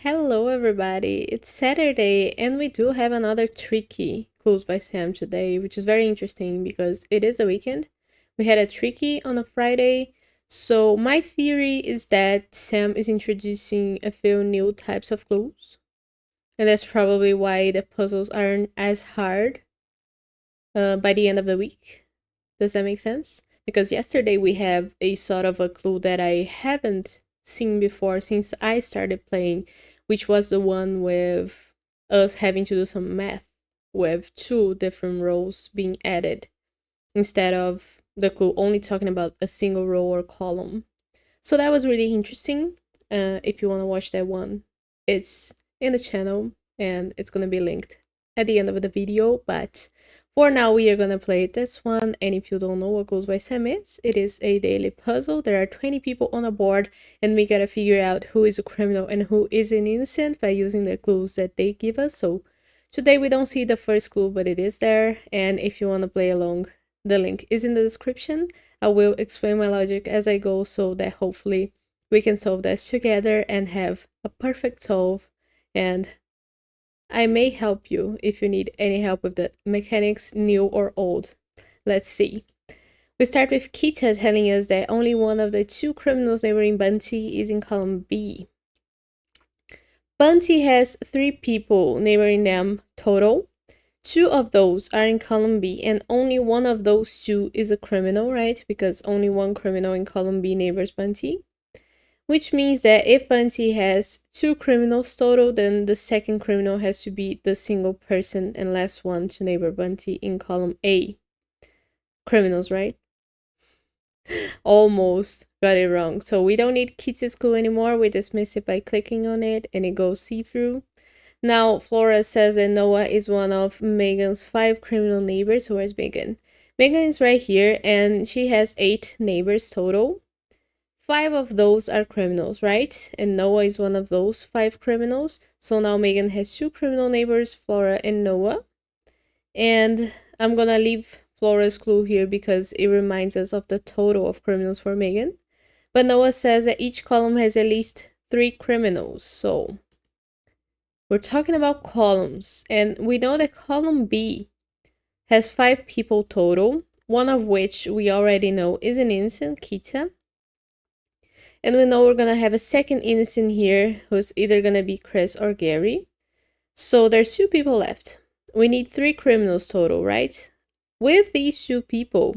Hello, everybody. It's Saturday, and we do have another tricky Clues by Sam today, which is very interesting because it is the weekend. We had a tricky on a Friday. So, my theory is that Sam is introducing a few new types of clues, and that's probably why the puzzles aren't as hard by the end of the week. Does that make sense? Because yesterday we have a sort of a clue that I haven't seen before since I started playing, which was the one with us having to do some math with two different rows being added instead of the clue only talking about a single row or column. So that was really interesting. If you want to watch that one, it's in the channel and it's going to be linked at the end of the video. But for now, we are going to play this one. And if you don't know what Clues by Sam is, it is a daily puzzle. There are 20 people on a board, and we got to figure out who is a criminal and who is an innocent by using the clues that they give us. So today we don't see the first clue, but it is there. And if you want to play along, the link is in the description. I will explain my logic as I go so that hopefully we can solve this together and have a perfect solve. And I may help you if you need any help with the mechanics, new or old. Let's see. We start with Kita telling us that only one of the two criminals neighboring Bunty is in column B. Bunty has 3 people neighboring them total. 2 of those are in column B, and only one of those 2 is a criminal, right? Because only one criminal in column B neighbors Bunty. Which means that if Bunty has 2 criminals total, then the second criminal has to be the single person and last one to neighbor Bunty in column A. Criminals, right? Almost got it wrong. So we don't need Kitty's clue anymore. We dismiss it by clicking on it and it goes see-through. Now, Flora says that Noah is one of Megan's 5 criminal neighbors. So where's Megan? Megan is right here and she has 8 neighbors total. 5 of those are criminals, right? And Noah is one of those 5 criminals. So now Megan has 2 criminal neighbors, Flora and Noah. And I'm gonna leave Flora's clue here because it reminds us of the total of criminals for Megan. But Noah says that each column has at least 3 criminals. So we're talking about columns. And we know that column B has 5 people total, one of which we already know is an innocent, Kita. And we know we're going to have a second innocent here who's either going to be Chris or Gary. So there's 2 people left. We need 3 criminals total, right? With these 2 people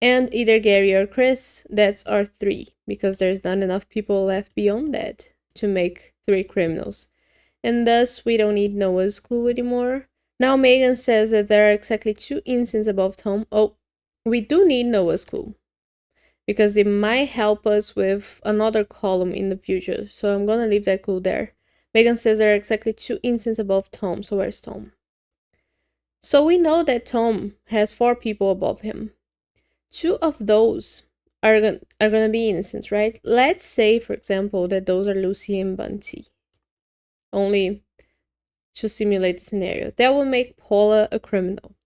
and either Gary or Chris, that's our 3 because there's not enough people left beyond that to make 3 criminals. And thus we don't need Noah's clue anymore. Now Megan says that there are exactly 2 innocents above Tom. Oh, we do need Noah's clue because it might help us with another column in the future. So I'm gonna leave that clue there. Megan says there are exactly 2 innocents above Tom. So where's Tom? So we know that Tom has 4 people above him. 2 of those are gonna be innocents, right? Let's say, for example, that those are Lucy and Bunty. Only to simulate the scenario. That will make Paula a criminal.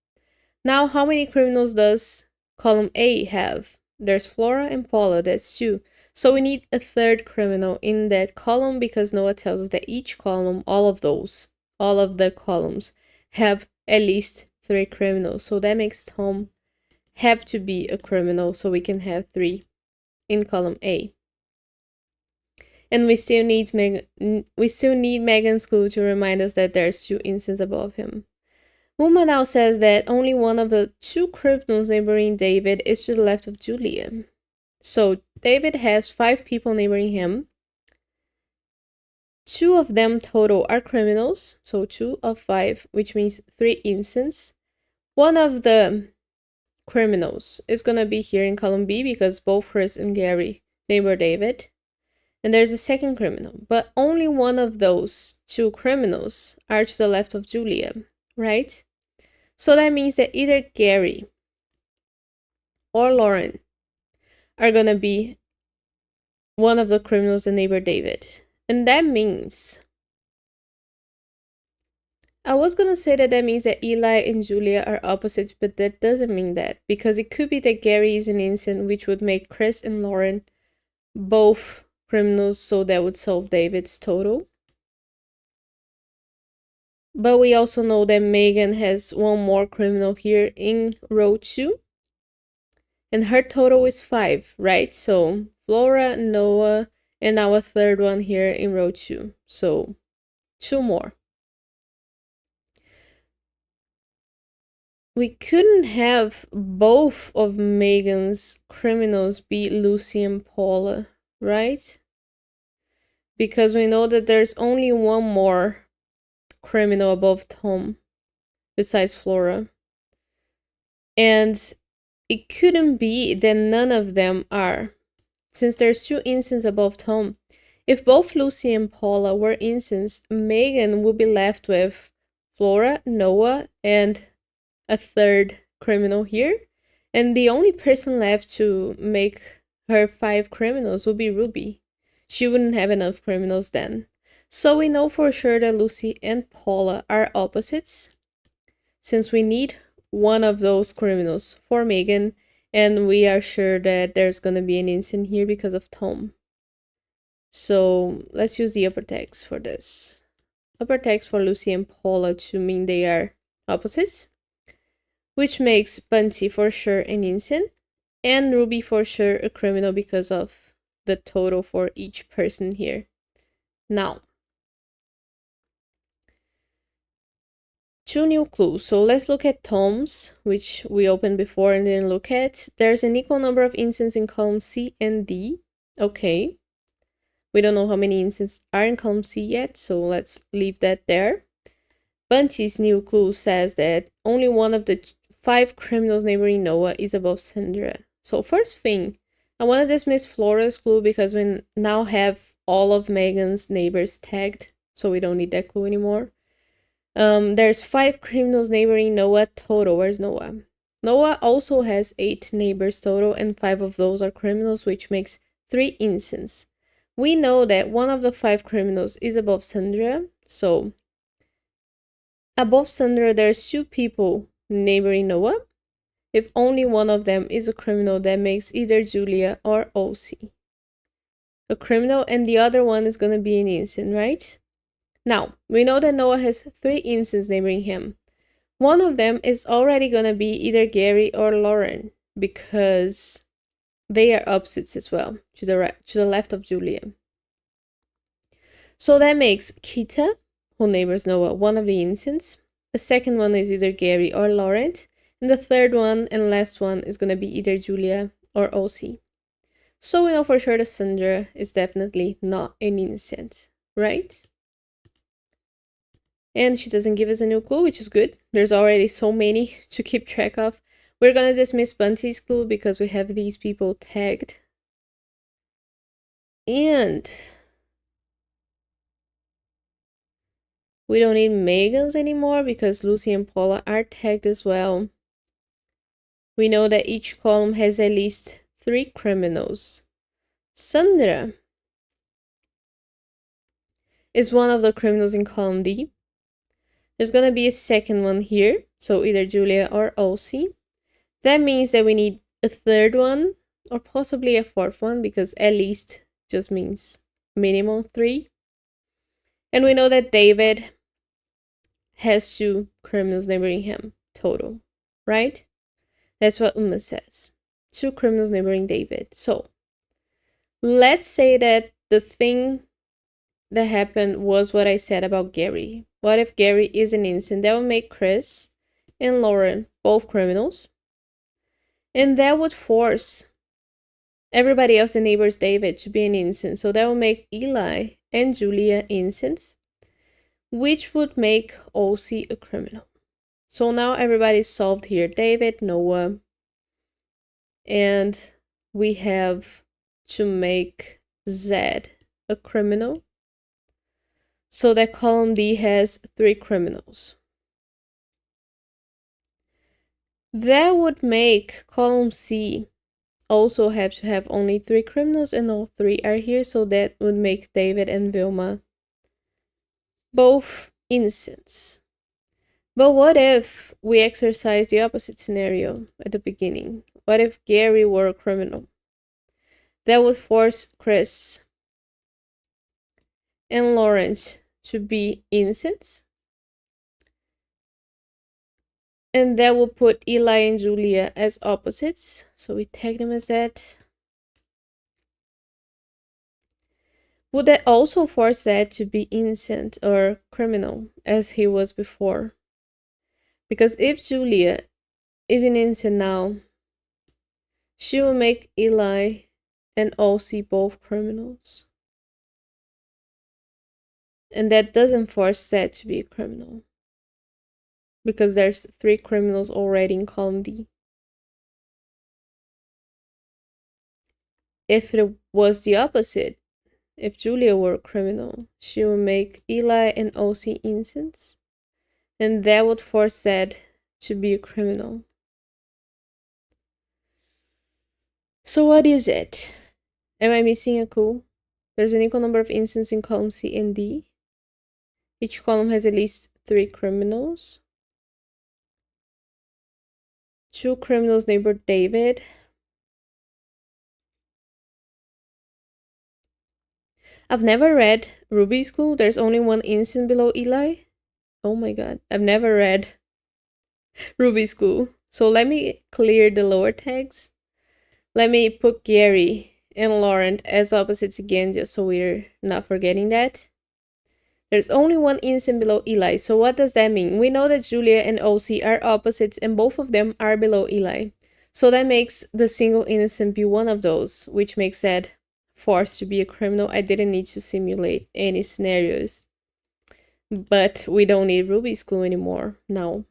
Now, how many criminals does column A have? There's Flora and Paula, that's 2. So we need a 3rd criminal in that column because Noah tells us that each column, all of the columns have at least 3 criminals. So that makes Tom have to be a criminal so we can have 3 in column A. And we still need Megan's clue to remind us that there's 2 innocents above him. Uma now says that only one of the 2 criminals neighboring David is to the left of Julia. So David has 5 people neighboring him. 2 of them total are criminals, so 2 of 5, which means 3 innocents. One of the criminals is gonna be here in column B because both Chris and Gary neighbor David. And there's a second criminal, but only one of those 2 criminals are to the left of Julia, right? So that means that either Gary or Lauren are gonna be one of the criminals in neighbor David. And that means, I was gonna say that means that Eli and Julia are opposites, but that doesn't mean that because it could be that Gary is an innocent, which would make Chris and Lauren both criminals, so that would solve David's total. But we also know that Megan has one more criminal here in row 2. And her total is 5, right? So Flora, Noah, and now a third one here in row 2. So 2 more. We couldn't have both of Megan's criminals be Lucy and Paula, right? Because we know that there's only one more criminal above Tom besides Flora. And it couldn't be that none of them are, since there's 2 innocents above Tom. If both Lucy and Paula were innocents, Megan would be left with Flora, Noah, and a third criminal here. And the only person left to make her 5 criminals would be Ruby. She wouldn't have enough criminals then. So we know for sure that Lucy and Paula are opposites, since we need one of those criminals for Megan, and we are sure that there's gonna be an innocent here because of Tom. So let's use the upper text for this. Upper text for Lucy and Paula to mean they are opposites, which makes Bunty for sure an innocent, and Ruby for sure a criminal because of the total for each person here. Now, 2 new clues. So let's look at Tom's, which we opened before and didn't look at. There's an equal number of instances in column C and D. Okay. We don't know how many instances are in column C yet, so let's leave that there. Bunty's new clue says that only one of the 5 criminals neighboring Noah is above Sandra. So first thing, I want to dismiss Flora's clue because we now have all of Megan's neighbors tagged, so we don't need that clue anymore. There's 5 criminals neighboring Noah total. Where's Noah? Noah also has 8 neighbors total, and 5 of those are criminals, which makes 3 innocents. We know that one of the 5 criminals is above Sandra, so above Sandra there's 2 people neighboring Noah. If only one of them is a criminal, that makes either Julia or Elsie a criminal, and the other one is gonna be an innocent, right? Now, we know that Noah has 3 innocents neighboring him. One of them is already gonna be either Gary or Lauren, because they are opposites as well, to the left of Julia. So that makes Kita, who neighbors Noah, one of the innocents. The second one is either Gary or Lauren, and the third one and last one is gonna be either Julia or Elsie. So we know for sure that Sandra is definitely not an innocent, right? And she doesn't give us a new clue, which is good. There's already so many to keep track of. We're gonna dismiss Bunty's clue because we have these people tagged. And we don't need Megan's anymore because Lucy and Paula are tagged as well. We know that each column has at least 3 criminals. Sandra is one of the criminals in column D. There's gonna be a second one here, so either Julia or Elsie. That means that we need a third one, or possibly a fourth one, because at least just means minimum 3. And we know that David has 2 criminals neighboring him total, right? That's what Uma says. 2 criminals neighboring David. So let's say that the thing that happened was what I said about Gary. What if Gary is an innocent? That would make Chris and Lauren both criminals. And that would force everybody else, the neighbors David, to be an innocent. So that would make Eli and Julia innocents, which would make Elsie a criminal. So now everybody's solved here. David, Noah, and we have to make Zed a criminal. So that column D has 3 criminals. That would make column C also have to have only 3 criminals, and all 3 are here, so that would make David and Vilma both innocents. But what if we exercise the opposite scenario at the beginning? What if Gary were a criminal? That would force Chris and Lawrence to be innocents, And that will put Eli and Julia as opposites. So we tag them as that. Would that also force that to be innocent or criminal as he was before? Because if Julia is an innocent now, she will make Eli and Elsie both criminals. And that doesn't force Seth to be a criminal. Because there's 3 criminals already in column D. If it was the opposite, if Julia were a criminal, she would make Eli and Elsie innocents. And that would force Seth to be a criminal. So what is it? Am I missing a clue? There's an equal number of instances in column C and D. Each column has at least 3 criminals. 2 criminals neighbor David. I've never read Ruby's Clue. There's only 1 instant below Eli. Oh my god. I've never read Ruby's Clue. So let me clear the lower tags. Let me put Gary and Laurent as opposites again, just so we're not forgetting that. There's only 1 instant below Eli. So what does that mean? We know that Julia and Elsie are opposites and both of them are below Eli. So that makes the single innocent be one of those, which makes Seth forced to be a criminal. I didn't need to simulate any scenarios. But we don't need Ruby's Clue anymore now.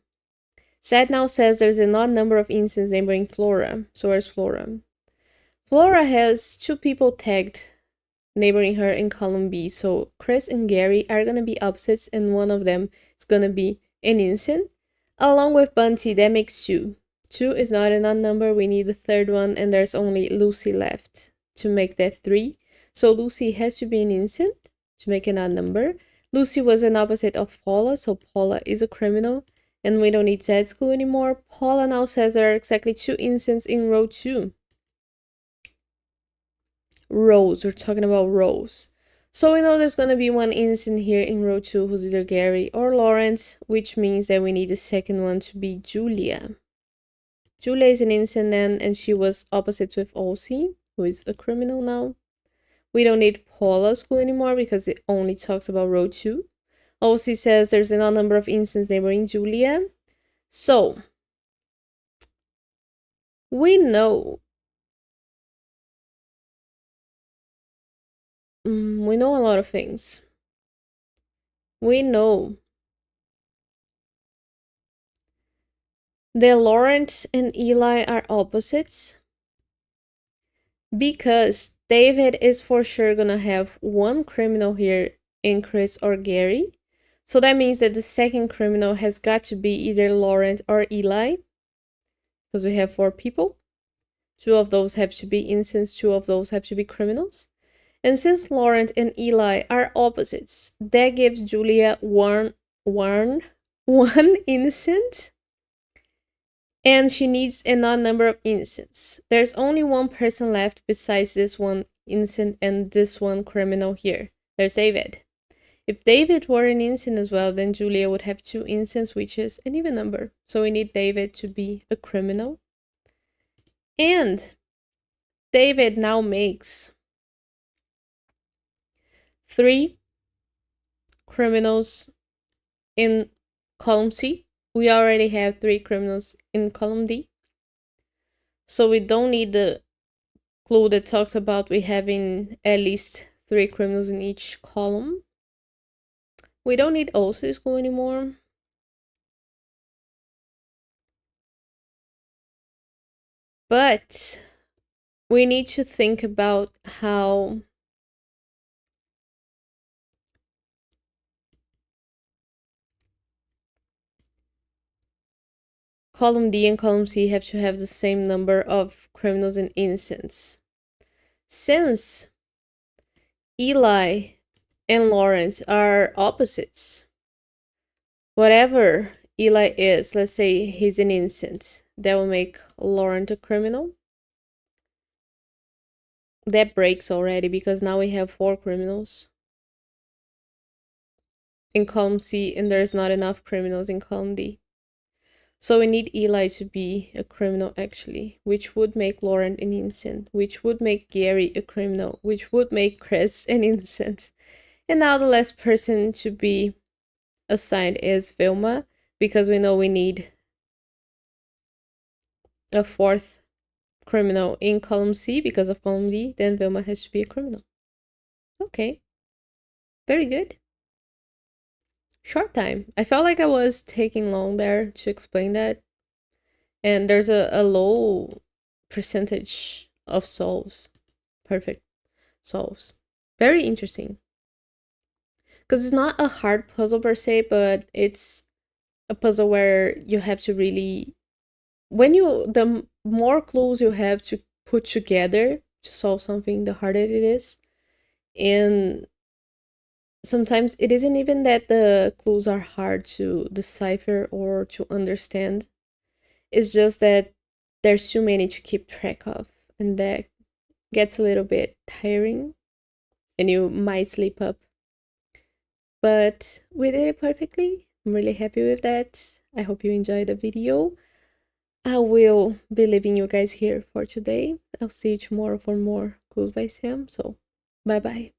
Seth now says there's an odd number of instances neighboring Flora. So where's Flora? Flora has 2 people tagged neighboring her in column B. So Chris and Gary are going to be opposites and one of them is going to be an innocent. Along with Bunty, that makes 2. 2 is not an odd number. We need the 3rd one and there's only Lucy left to make that 3. So Lucy has to be an innocent to make an odd number. Lucy was an opposite of Paula, so Paula is a criminal. And we don't need Seth's clue anymore. Paula now says there are exactly 2 instances in row 2. Rows, we're talking about rows. So we know there's going to be 1 instant here in row 2 who's either Gary or Laurent, which means that we need the 2nd one to be Julia. Julia is an instant then, and she was opposites with Elsie, who is a criminal now. We don't need Paula's clue anymore because it only talks about row 2. Elsie says there's an odd number of instances neighboring Julia. So, we know a lot of things. We know that Laurent and Eli are opposites because David is for sure gonna have 1 criminal here in Chris or Gary. So that means that the 2nd criminal has got to be either Laurent or Eli because we have 4 people. 2 of those have to be innocents, 2 of those have to be criminals. And since Laurent and Eli are opposites, that gives Julia one innocent. And she needs an odd number of innocents. There's only 1 person left besides this 1 innocent and this 1 criminal here. There's David. If David were an innocent as well, then Julia would have 2 innocents, which is an even number. So we need David to be a criminal. And David now makes 3 criminals in column C. We already have 3 criminals in column D. So we don't need the clue that talks about we having at least 3 criminals in each column. We don't need Elsie's clue anymore. But we need to think about how column D and column C have to have the same number of criminals and innocents. Since Eli and Laurent are opposites, whatever Eli is, let's say he's an innocent, that will make Laurent a criminal. That breaks already because now we have 4 criminals in column C and there's not enough criminals in column D. So we need Eli to be a criminal, actually, which would make Lauren an innocent, which would make Gary a criminal, which would make Chris an innocent. And now the last person to be assigned is Vilma, because we know we need a fourth criminal in column C because of column D, then Vilma has to be a criminal. Okay. Very good. Short time. I felt like I was taking long there to explain that. And there's a low percentage of solves. Perfect solves. Very interesting. Because it's not a hard puzzle per se, but it's a puzzle where you have to really, the more clues you have to put together to solve something, the harder it is. And sometimes it isn't even that the clues are hard to decipher or to understand. It's just that there's too many to keep track of, and that gets a little bit tiring, and you might slip up. But we did it perfectly. I'm really happy with that. I hope you enjoyed the video. I will be leaving you guys here for today. I'll see you tomorrow for more Clues by Sam. So, bye bye.